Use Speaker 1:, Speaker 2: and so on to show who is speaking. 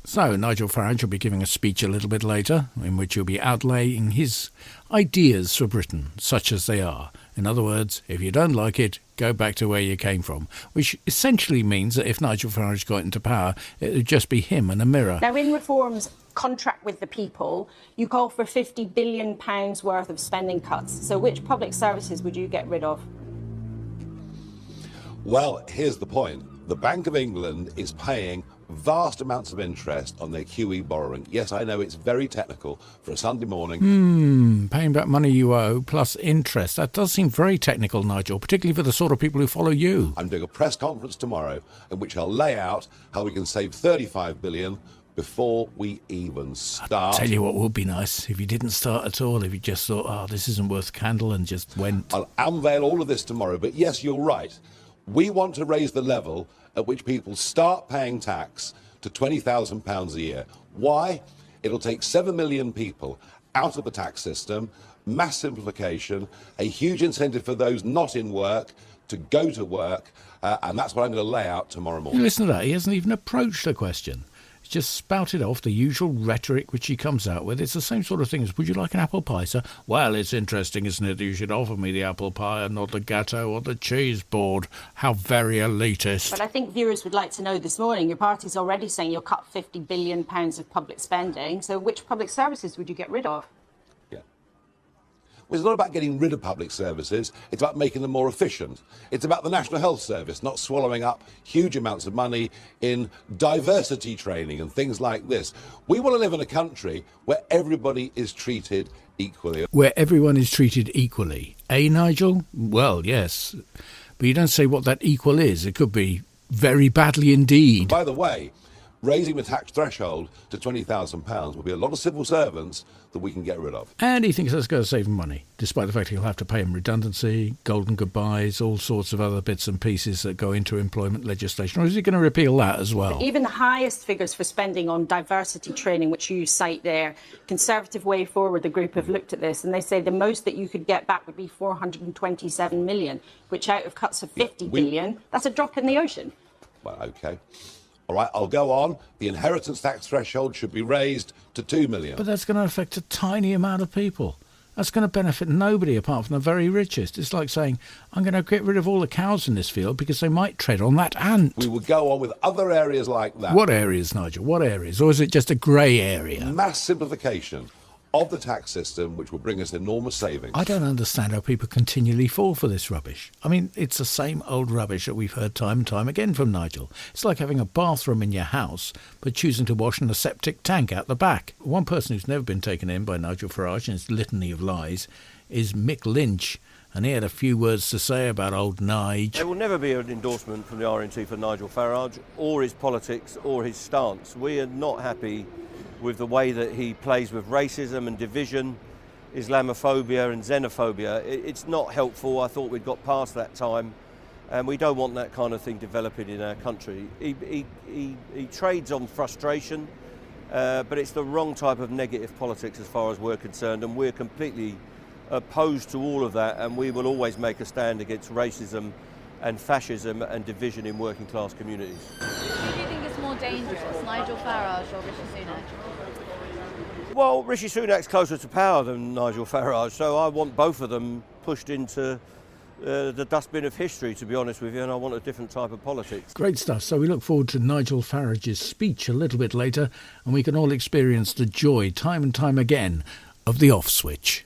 Speaker 1: So, Nigel Farage will be giving a speech a little bit later, in which he'll be outlaying his ideas for Britain, such as they are. In other words, if you don't like it, go back to where you came from, which essentially means that if Nigel Farage got into power, it would just be him and a mirror.
Speaker 2: Now, in Reform's contract with the people, you call for £50 billion worth of spending cuts. So which public services would you get rid of?
Speaker 3: Well, here's the point. The Bank of England is paying vast amounts of interest on their QE borrowing. Yes, I know it's very technical for a Sunday morning.
Speaker 1: Paying back money you owe plus interest. That does seem very technical, Nigel, particularly for the sort of people who follow you.
Speaker 3: I'm doing a press conference tomorrow in which I'll lay out how we can save $35 billion before we even start.
Speaker 1: I'll tell you what would be nice, if you didn't start at all, if you just thought, this isn't worth a candle and just went.
Speaker 3: I'll unveil all of this tomorrow, but yes, you're right. We want to raise the level at which people start paying tax to £20,000 a year. Why? It'll take 7 million people out of the tax system, mass simplification, a huge incentive for those not in work to go to work, and that's what I'm going to lay out tomorrow morning.
Speaker 1: Listen to that, he hasn't even approached the question. He's just spouted off the usual rhetoric which he comes out with. It's the same sort of thing as, would you like an apple pie, sir? Well, it's interesting, isn't it, that you should offer me the apple pie and not the gatto or the cheese board. How very elitist.
Speaker 2: But I think viewers would like to know this morning, your party's already saying you'll cut £50 billion of public spending, so which public services would you get rid of?
Speaker 3: Well, it's not about getting rid of public services, it's about making them more efficient. It's about the National Health Service not swallowing up huge amounts of money in diversity training and things like this. We want to live in a country where everybody is treated equally.
Speaker 1: Where everyone is treated equally. Eh, Nigel? Well, yes. But you don't say what that equal is. It could be very badly indeed.
Speaker 3: By the way, raising the tax threshold to £20,000 will be a lot of civil servants that we can get rid of.
Speaker 1: And he thinks that's going to save him money, despite the fact he'll have to pay him redundancy, golden goodbyes, all sorts of other bits and pieces that go into employment legislation. Or is he going to repeal that as well?
Speaker 2: Even the highest figures for spending on diversity training, which you cite there, Conservative Way Forward, the group have looked at this, and they say the most that you could get back would be £427 million, which out of cuts of £50 billion, that's a drop in the ocean.
Speaker 3: Well, OK. All right, I'll go on. The inheritance tax threshold should be raised to £2 million.
Speaker 1: But that's going to affect a tiny amount of people. That's going to benefit nobody apart from the very richest. It's like saying, I'm going to get rid of all the cows in this field because they might tread on that ant.
Speaker 3: We would go on with other areas like that.
Speaker 1: What areas, Nigel? What areas? Or is it just a grey area?
Speaker 3: Mass simplification of the tax system, which will bring us enormous savings.
Speaker 1: I don't understand how people continually fall for this rubbish. I mean, it's the same old rubbish that we've heard time and time again from Nigel. It's like having a bathroom in your house, but choosing to wash in a septic tank out the back. One person who's never been taken in by Nigel Farage and his litany of lies is Mick Lynch, and he had a few words to say about old Nige.
Speaker 4: There will never be an endorsement from the RNC for Nigel Farage, or his politics, or his stance. We are not happy with the way that he plays with racism and division, Islamophobia and xenophobia. It's not helpful. I thought we'd got past that time, and we don't want that kind of thing developing in our country. He trades on frustration, but it's the wrong type of negative politics as far as we're concerned, and we're completely opposed to all of that, and we will always make a stand against racism and fascism and division in working class communities.
Speaker 5: Who do you think is more dangerous, Nigel Farage or Rishi Sunak?
Speaker 4: Well, Rishi Sunak's closer to power than Nigel Farage, so I want both of them pushed into the dustbin of history, to be honest with you, and I want a different type of politics.
Speaker 1: Great stuff. So we look forward to Nigel Farage's speech a little bit later, and we can all experience the joy, time and time again, of the off switch.